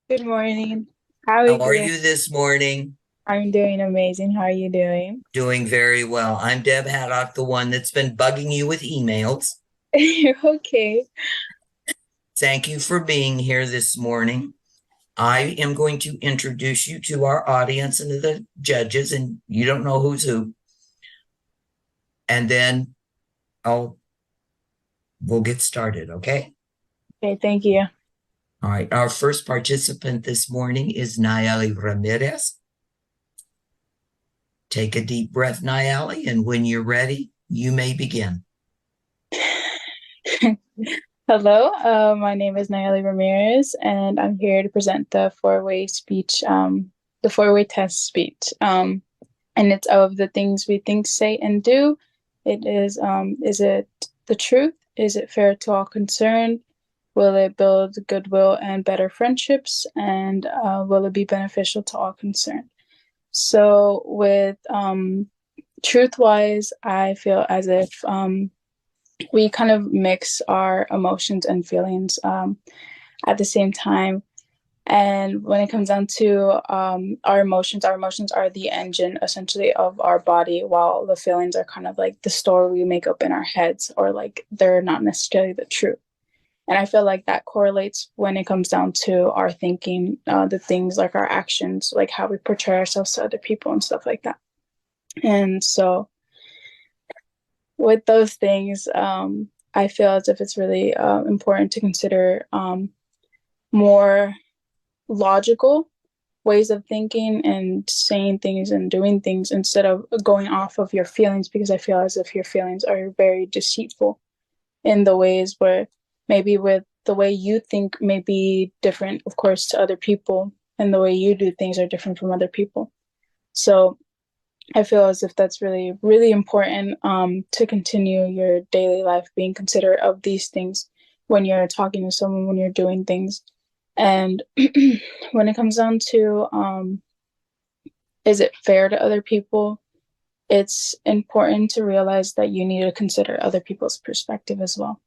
Good morning. How are How you are doing? you this morning? I'm doing amazing. How are you doing? Doing very well. I'm Deb Haddock, the one that's been bugging you with emails. Okay. Thank you for being here this morning. I am going to introduce you to our audience and to the judges, and you don't know who's who. And then I'll we'll get started, okay? Okay, thank you. All right. Our first participant this morning is Nayeli Ramirez. Take a deep breath, Nayeli, and when you're ready, you may begin. Hello, my name is Nayeli Ramirez, and I'm here to present the four-way speech, the four-way test speech. And it's of the things we think, say, and do. Is it the truth? Is it fair to all concerned? Will it build goodwill and better friendships? And will it be beneficial to all concerned? So, with truth wise, I feel as if we kind of mix our emotions and feelings at the same time. And when it comes down to our emotions are the engine essentially of our body, while the feelings are kind of like the story we make up in our heads, or like they're not necessarily the truth. And I feel like that correlates when it comes down to our thinking, the things like our actions, like how we portray ourselves to other people and stuff like that. And so, with those things, I feel as if it's really important to consider more logical ways of thinking and saying things and doing things instead of going off of your feelings, because I feel as if your feelings are very deceitful in the ways where maybe with the way you think may be different, of course, to other people, and the way you do things are different from other people. So I feel as if that's really, really important to continue your daily life being considerate of these things when you're talking to someone, when you're doing things. And when it comes down to is it fair to other people, it's important to realize that you need to consider other people's perspective as well.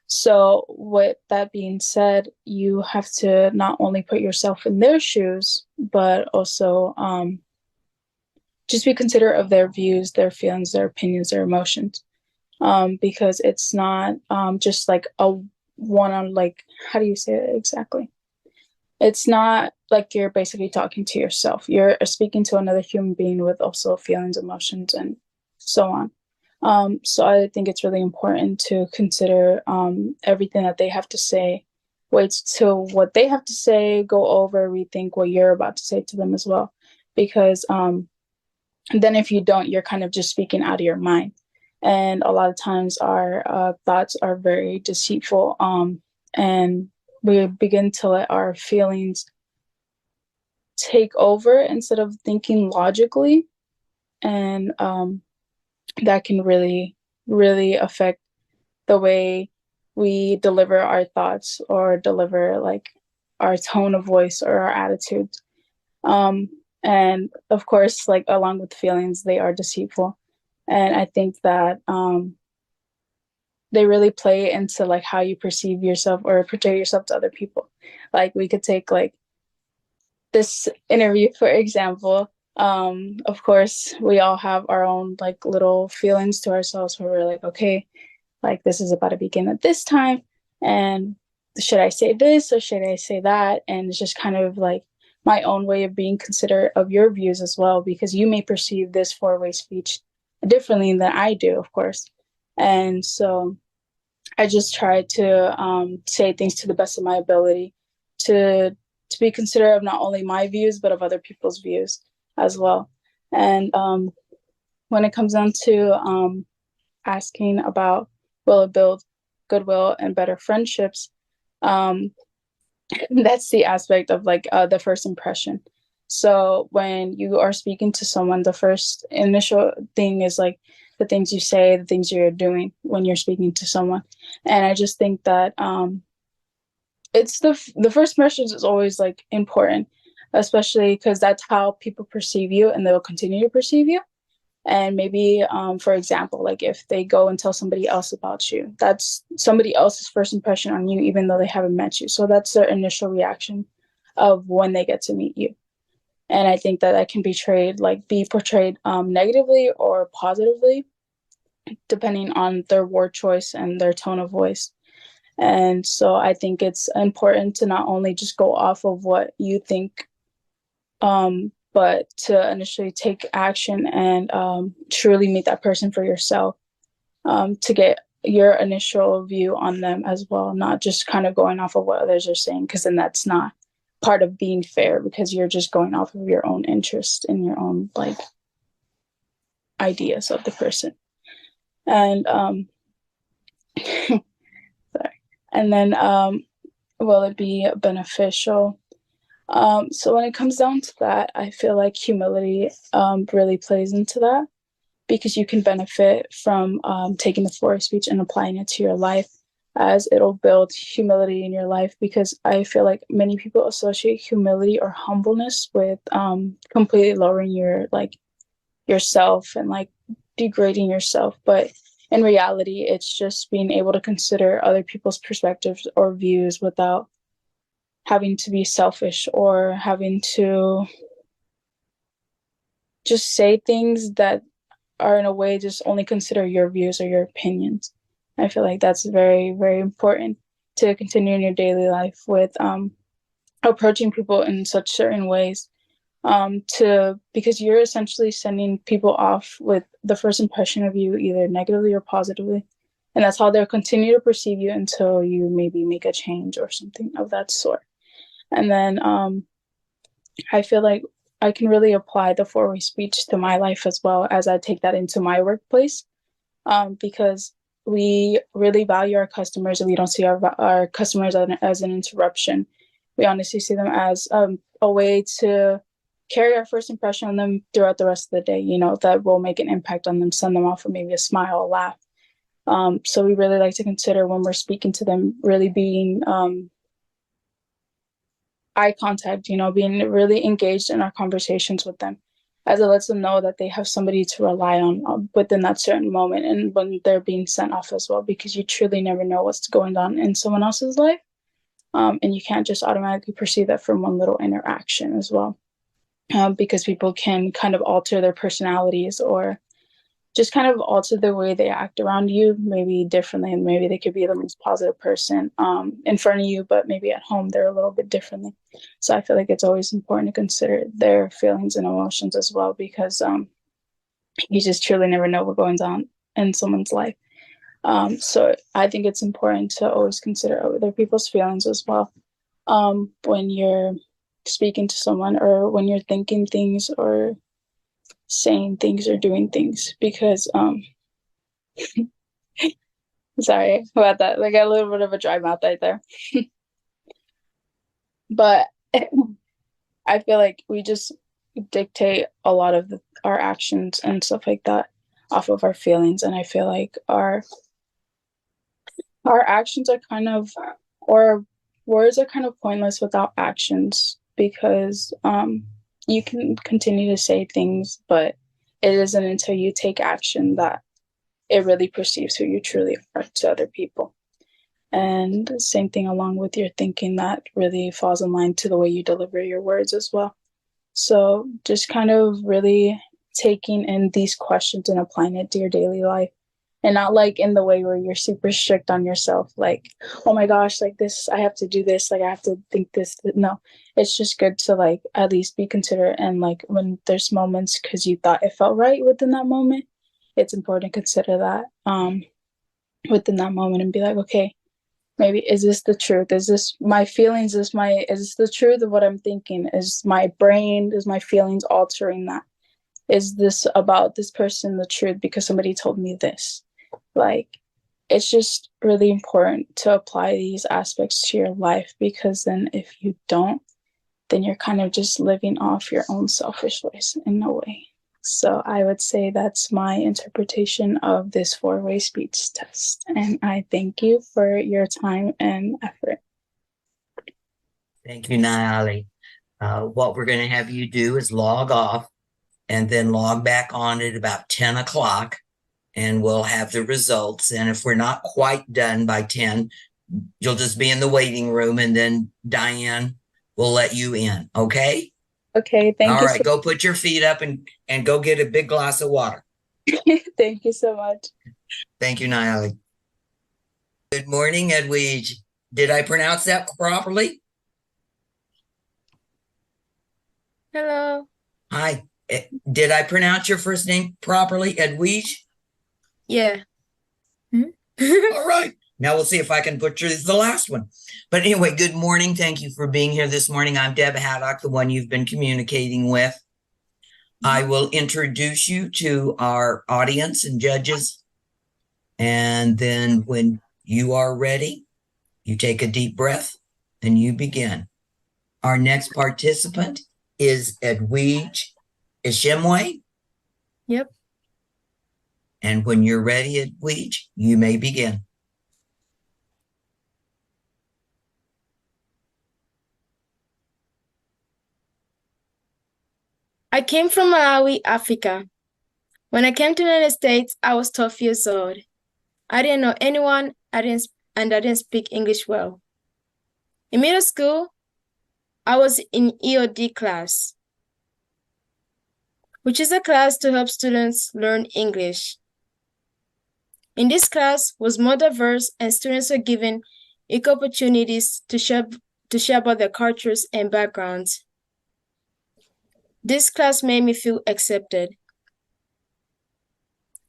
So, with that being said, you have to not only put yourself in their shoes, but also just be considerate of their views, their feelings, their opinions, their emotions. Because it's not just like a one on, like, how do you say it exactly? It's not like you're basically talking to yourself. You're speaking to another human being with also feelings, emotions, and so on. So I think it's really important to consider everything that they have to say, wait till what they have to say, go over, rethink what you're about to say to them as well. Because then if you don't, you're kind of just speaking out of your mind. And a lot of times our thoughts are very deceitful, and we begin to let our feelings take over instead of thinking logically. And that can really, really affect the way we deliver our thoughts or deliver like our tone of voice or our attitudes. Um, and of course, like along with feelings, they are deceitful. And I think that they really play into like how you perceive yourself or portray yourself to other people. Like we could take like this interview for example. Of course, we all have our own like little feelings to ourselves where we're like, okay, like this is about to begin at this time, and should I say this or should I say that? And it's just kind of like my own way of being considerate of your views as well, because you may perceive this four-way speech differently than I do, of course. And so I just try to say things to the best of my ability, to be considerate of not only my views but of other people's views as well. And when it comes down to asking about will it build goodwill and better friendships, um, that's the aspect of like the first impression. So when you are speaking to someone, the first initial thing is like the things you say, the things you're doing when you're speaking to someone. And I just think that it's the first impression is always like important, especially because that's how people perceive you, and they'll continue to perceive you. And maybe for example, like if they go and tell somebody else about you, that's somebody else's first impression on you even though they haven't met you, so that's their initial reaction of when they get to meet you. And I think that can be portrayed negatively or positively, depending on their word choice and their tone of voice. And so I think it's important to not only just go off of what you think, but to initially take action and truly meet that person for yourself, to get your initial view on them as well, not just kind of going off of what others are saying, because then that's not part of being fair, because you're just going off of your own interest and your own like ideas of the person. And sorry. And then will it be beneficial? So when it comes down to that, I feel like humility really plays into that, because you can benefit from taking the four-way speech and applying it to your life, as it'll build humility in your life. Because I feel like many people associate humility or humbleness with completely lowering yourself and like degrading yourself. But in reality, it's just being able to consider other people's perspectives or views without having to be selfish or having to just say things that are in a way just only consider your views or your opinions. I feel like that's very, very important to continue in your daily life with approaching people in such certain ways, because you're essentially sending people off with the first impression of you, either negatively or positively. And that's how they'll continue to perceive you until you maybe make a change or something of that sort. And then I feel like I can really apply the four-way speech to my life as well, as I take that into my workplace, because we really value our customers, and we don't see our customers as an interruption. We honestly see them as a way to carry our first impression on them throughout the rest of the day, that will make an impact on them, send them off with maybe a smile, a laugh. So we really like to consider when we're speaking to them, really being eye contact, being really engaged in our conversations with them, as it lets them know that they have somebody to rely on within that certain moment, and when they're being sent off as well, because you truly never know what's going on in someone else's life. And you can't just automatically perceive that from one little interaction as well, because people can kind of alter their personalities or just kind of alter the way they act around you, maybe differently. And maybe they could be the most positive person in front of you, but maybe at home they're a little bit differently. So I feel like it's always important to consider their feelings and emotions as well, because you just truly never know what goes on in someone's life. So I think it's important to always consider other people's feelings as well, when you're speaking to someone, or when you're thinking things or saying things or doing things, because sorry about that, I got a little bit of a dry mouth right there. But I feel like we just dictate a lot of our actions and stuff like that off of our feelings, and I feel like our actions are kind of, or words are kind of pointless without actions, because you can continue to say things, but it isn't until you take action that it really perceives who you truly are to other people. And same thing along with your thinking, that really falls in line to the way you deliver your words as well. So just kind of really taking in these questions and applying it to your daily life, and not like in the way where you're super strict on yourself, like, oh my gosh, like this, I have to do this, like I have to think this. No, it's just good to like at least be considerate, and like when there's moments because you thought it felt right within that moment, it's important to consider that within that moment, and be like, okay, maybe is this the truth? Is this my feelings? Is this the truth of what I'm thinking? Is my brain, is my feelings altering that? Is this about this person the truth because somebody told me this? Like, it's just really important to apply these aspects to your life, because then if you don't, then you're kind of just living off your own selfish ways in a way. So I would say that's my interpretation of this four-way speech test. And I thank you for your time and effort. Thank you, Nayali. What we're going to have you do is log off and then log back on at about 10 o'clock, and we'll have the results. And if we're not quite done by 10, you'll just be in the waiting room, and then Diane we'll let you in. Okay. Okay, thank All you right. Go put your feet up and go get a big glass of water. thank you so much. Thank you, Nayeli. Good morning, Edwige. Did I pronounce that properly? Hello. Hi. Did I pronounce your first name properly, Edwige? Yeah. All right. Now we'll see if I can butcher the last one. But anyway, good morning. Thank you for being here this morning. I'm Deb Haddock, the one you've been communicating with. I will introduce you to our audience and judges. And then when you are ready, you take a deep breath and you begin. Our next participant is Edwige Ishimwe. Yep. And when you're ready, Edwige, you may begin. I came from Malawi, Africa. When I came to the United States, I was 12 years old. I didn't know anyone, I didn't speak English well. In middle school, I was in EOD class, which is a class to help students learn English. In this class was more diverse and students were given equal opportunities to share about their cultures and backgrounds. This class made me feel accepted.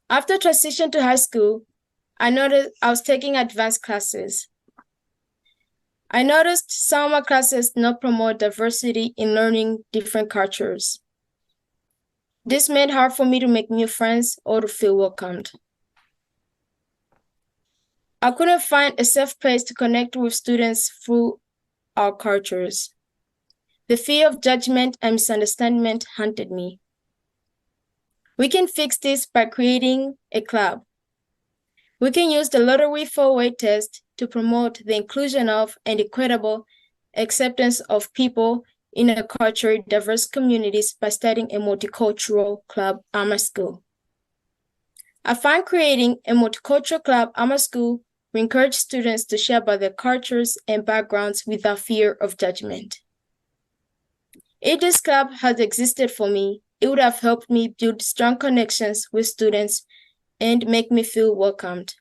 After transition to high school, I noticed I was taking advanced classes. I noticed some of my classes not promote diversity in learning different cultures. This made it hard for me to make new friends or to feel welcomed. I couldn't find a safe place to connect with students through our cultures. The fear of judgment and misunderstanding haunted me. We can fix this by creating a club. We can use the Rotary four-way test to promote the inclusion of and equitable acceptance of people in a culturally diverse communities by starting a multicultural club at my school. I find creating a multicultural club at my school will encourage students to share about their cultures and backgrounds without fear of judgment. If this club had existed for me, it would have helped me build strong connections with students and make me feel welcomed.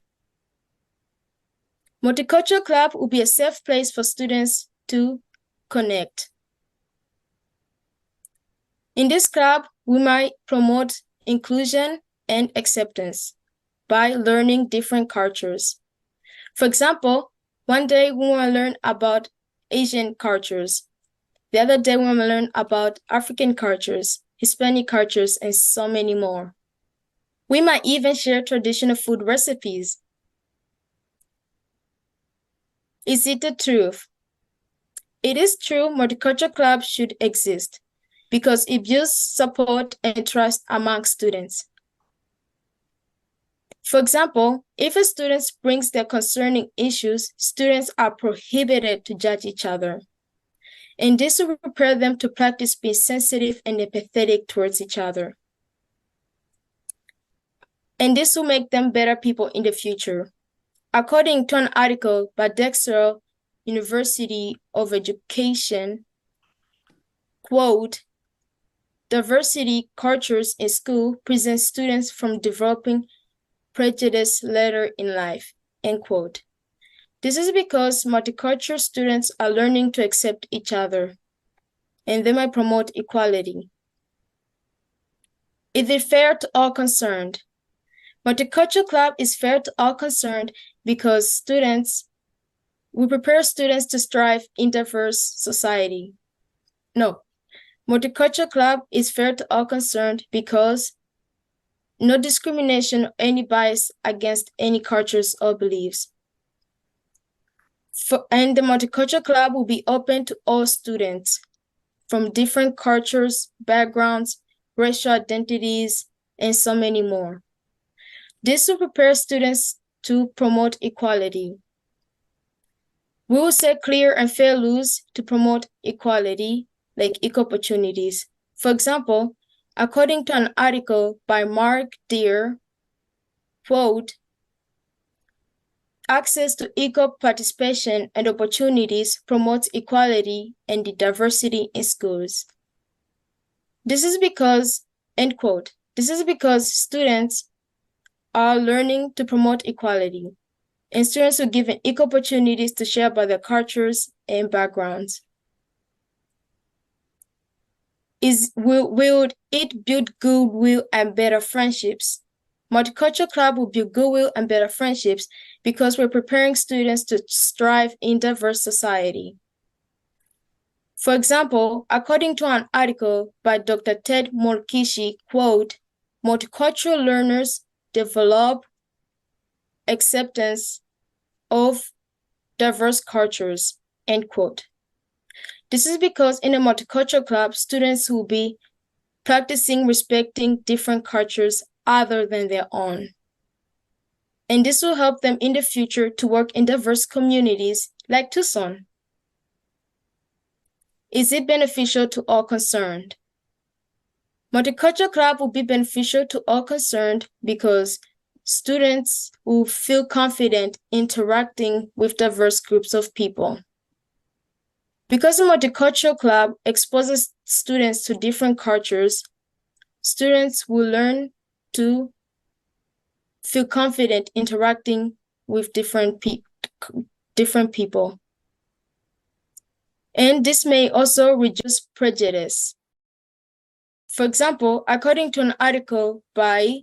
Multicultural Club will be a safe place for students to connect. In this club, we might promote inclusion and acceptance by learning different cultures. For example, one day we want to learn about Asian cultures. The other day we want to learn about African cultures, Hispanic cultures, and so many more. We might even share traditional food recipes. Is it the truth? It is true multicultural clubs should exist because it builds support and trust among students. For example, if a student brings their concerning issues, students are prohibited to judge each other. And this will prepare them to practice being sensitive and empathetic towards each other. And this will make them better people in the future. According to an article by Dexter University of Education, quote, diversity cultures in school prevent students from developing prejudice later in life, end quote. This is because multicultural students are learning to accept each other, and they might promote equality. Is it fair to all concerned? Multicultural Club is fair to all concerned because we prepare students to strive in diverse society. No, Multicultural Club is fair to all concerned because no discrimination or any bias against any cultures or beliefs. And the Multicultural Club will be open to all students from different cultures, backgrounds, racial identities, and so many more. This will prepare students to promote equality. We will set clear and fair rules to promote equality, like equal opportunities. For example, according to an article by Mark Deere, quote, Access to equal participation and opportunities promotes equality and diversity in schools. This is because, end quote, this is because students are learning to promote equality, and students are given equal opportunities to share about their cultures and backgrounds. Will it build goodwill and better friendships? Multicultural Club will build goodwill and better friendships because we're preparing students to strive in diverse society. For example, according to an article by Dr. Ted Morkishi, quote, multicultural learners develop acceptance of diverse cultures, end quote. This is because in a multicultural club, students will be practicing respecting different cultures other than their own. And this will help them in the future to work in diverse communities like Tucson. Is it beneficial to all concerned? Multicultural Club will be beneficial to all concerned because students will feel confident interacting with diverse groups of people. Because the Multicultural Club exposes students to different cultures, students will learn to feel confident interacting with different people. And this may also reduce prejudice. For example, according to an article by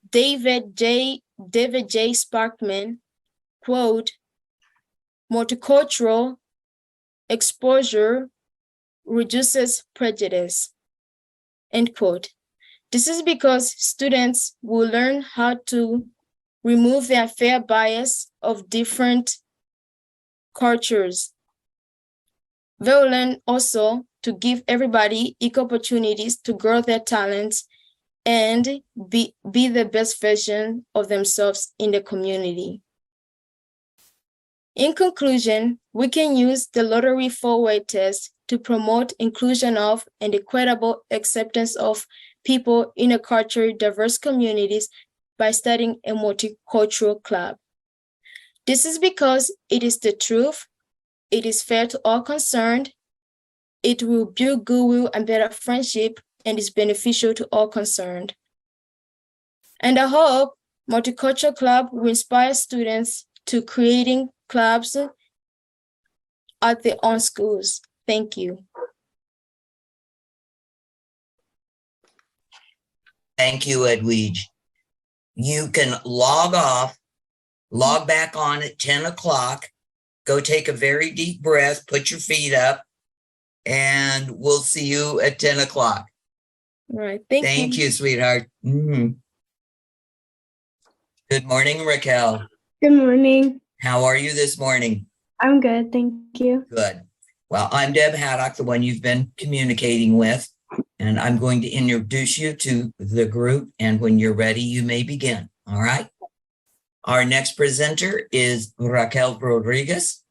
David J. Sparkman, quote, multicultural exposure reduces prejudice, end quote. This is because students will learn how to remove the unfair bias of different cultures. They'll learn also to give everybody equal opportunities to grow their talents and be the best version of themselves in the community. In conclusion, we can use the Rotary four-way test to promote inclusion of and equitable acceptance of people in a culturally diverse communities by starting a multicultural club. This is because it is the truth, it is fair to all concerned, it will build goodwill and better friendship, and is beneficial to all concerned. And I hope Multicultural Club will inspire students to creating clubs at their own schools. Thank you. Thank you, Edwige. You can log back on at 10 o'clock, go take a very deep breath, put your feet up, and we'll see you at 10 o'clock. All right. Thank you, sweetheart. Good morning, Raquel. Good morning. How are you this morning? I'm good, thank you. Good. Well, I'm Deb Haddock, the one you've been communicating with, and I'm going to introduce you to the group, and when you're ready, you may begin. All right? Our next presenter is Raquel Rodriguez.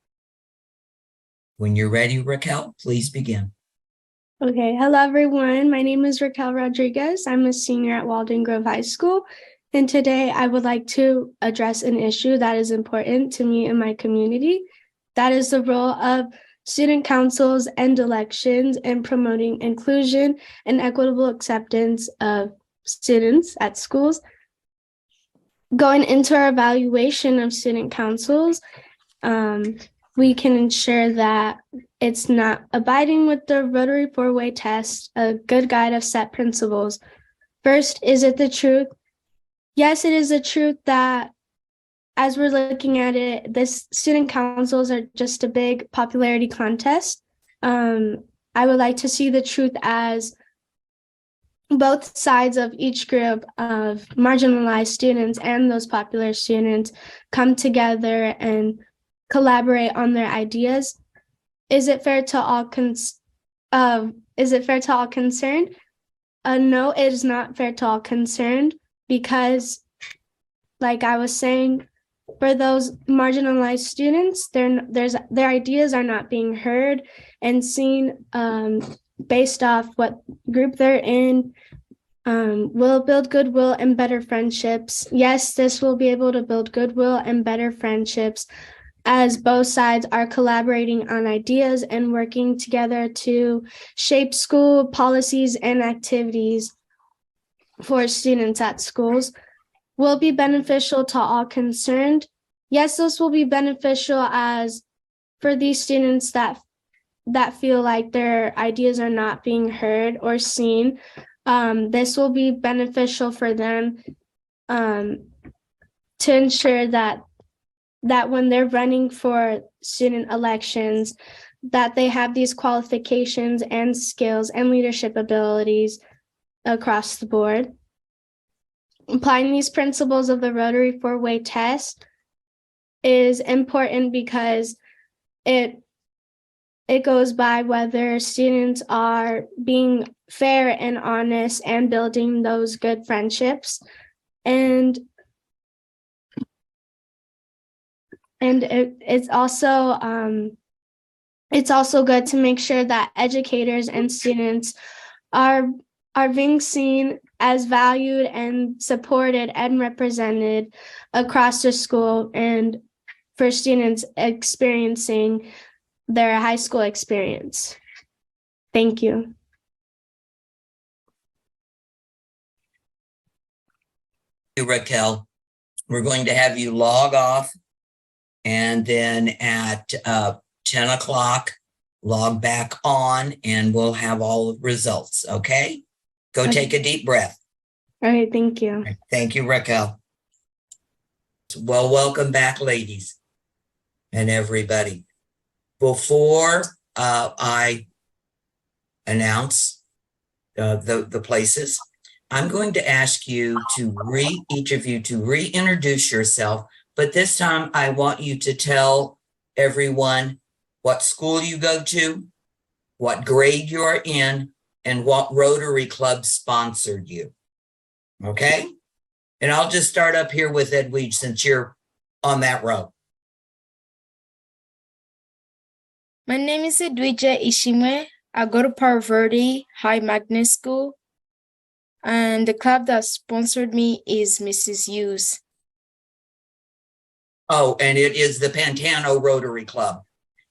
When you're ready, Raquel, please begin. Okay, hello everyone. My name is Raquel Rodriguez. I'm a senior at Walden Grove High School, and today I would like to address an issue that is important to me and my community. That is the role of student councils and elections in promoting inclusion and equitable acceptance of students at schools. Going into our evaluation of student councils, we can ensure that it's not abiding with the Rotary four-way test, a good guide of set principles. First, is it the truth? Yes, it is the truth that as we're looking at it, this student councils are just a big popularity contest. I would like to see the truth as both sides of each group of marginalized students and those popular students come together and collaborate on their ideas. Is it fair to all concerned? No, it is not fair to all concerned because, like I was saying, for those marginalized students, their ideas are not being heard and seen based off what group they're in, Will it build goodwill and better friendships? Yes, this will be able to build goodwill and better friendships as both sides are collaborating on ideas and working together to shape school policies and activities for students at schools. Will be beneficial to all concerned. Yes, this will be beneficial as for these students that feel like their ideas are not being heard or seen. This will be beneficial for them to ensure that when they're running for student elections, that they have these qualifications and skills and leadership abilities across the board. Applying these principles of the Rotary four-way test is important because it goes by whether students are being fair and honest and building those good friendships. And it's also good to make sure that educators and students are being seen as valued and supported and represented across the school and for students experiencing their high school experience. Thank you. Thank you, Raquel. We're going to have you log off and then at 10 o'clock, log back on and we'll have all the results, okay? Go Okay. take a deep breath. All right, thank you. Thank you, Raquel. Well, welcome back, ladies and everybody. Before I announce the places, I'm going to ask you to each of you to reintroduce yourself, but this time I want you to tell everyone what school you go to, what grade you're in, and what Rotary Club sponsored you. Okay? And I'll just start up here with Edwige since you're on that row. My name is Edwige Ishimwe. I go to Verde High Magnet School. And the club that sponsored me is Mrs. Hughes. Oh, and it is the Pantano Rotary Club.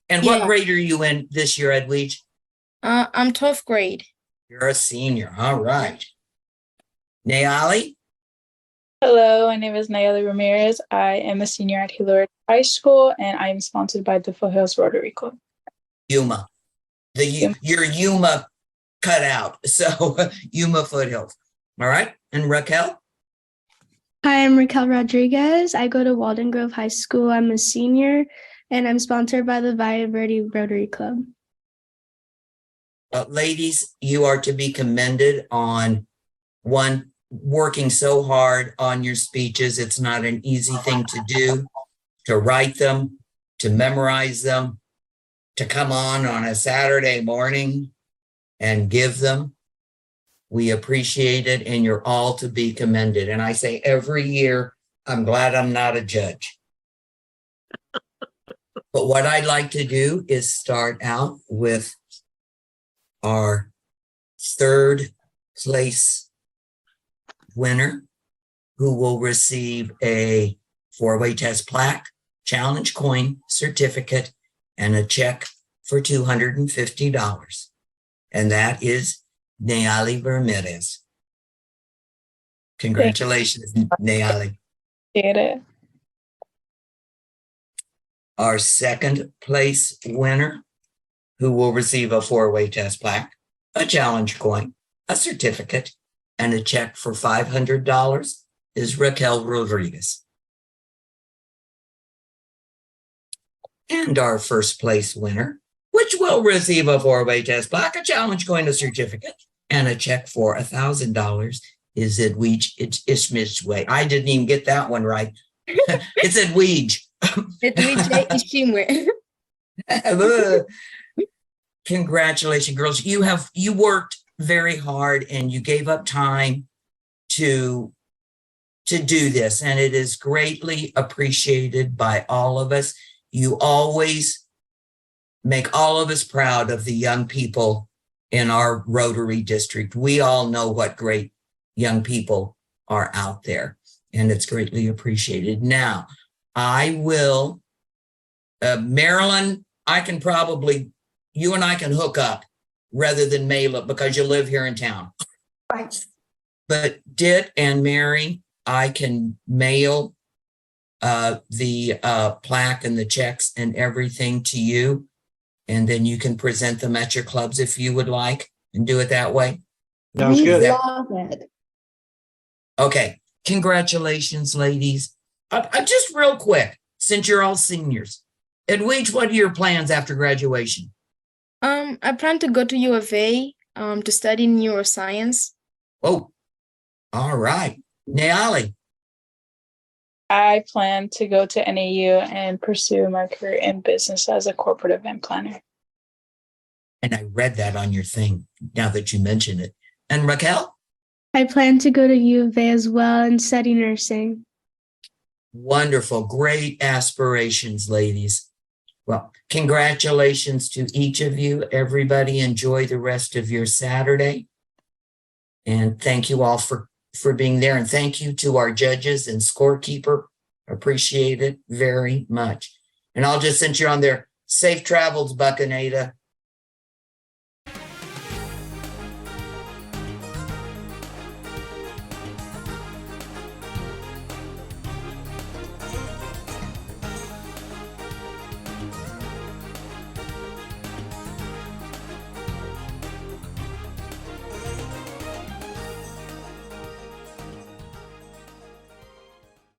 And what grade are you in this year, Edwige? I'm 12th grade. You're a senior. All right. Nayali? Hello, my name is Nayeli Ramirez. I am a senior at Hillard High School, and I am sponsored by the Foothills Rotary Club. Yuma. Your Yuma cut out. So Yuma Foothills. All right. And Raquel? Hi, I'm Raquel Rodriguez. I go to Walden Grove High School. I'm a senior, and I'm sponsored by the Valle Verde Rotary Club. Ladies, you are to be commended on working so hard on your speeches. It's not an easy thing to do, to write them, to memorize them, to come on a Saturday morning and give them. We appreciate it, and you're all to be commended. And I say every year, I'm glad I'm not a judge. But what I'd like to do is start out with our third place winner, who will receive a four-way test plaque, challenge coin, certificate, and a check for $250. And that is Nayeli Ramirez. Congratulations, Nayeli. Get it. Our second place winner, who will receive a four-way test plaque, a challenge coin, a certificate, and a check for $500 is Raquel Rodriguez. And our first place winner, which will receive a four-way test plaque, a challenge coin, a certificate, and a check for $1,000 is Edwige Ishmishwe. I didn't even get that one right. It's Edwige. Edwige Ishimwe. Congratulations, girls. You worked very hard and you gave up time to do this, and it is greatly appreciated by all of us. You always make all of us proud of the young people in our Rotary district. We all know what great young people are out there, and it's greatly appreciated. Now, I will, Marilyn, you and I can hook up rather than mail it because you live here in town. Right. But Dit and Mary, I can mail the plaque and the checks and everything to you. And then you can present them at your clubs if you would like and do it that way. Sounds We good. love it. Okay. Congratulations, ladies. Just real quick, since you're all seniors, Edwige, what are your plans after graduation? I plan to go to U of A to study neuroscience. Oh, all right. Nayali. I plan to go to NAU and pursue my career in business as a corporate event planner. And I read that on your thing now that you mention it. And Raquel? I plan to go to U of A as well and study nursing. Wonderful. Great aspirations, ladies. Well, congratulations to each of you. Everybody enjoy the rest of your Saturday. And thank you all for being there. And thank you to our judges and scorekeeper. Appreciate it very much. And I'll just, since you're on there, safe travels, Buccanada.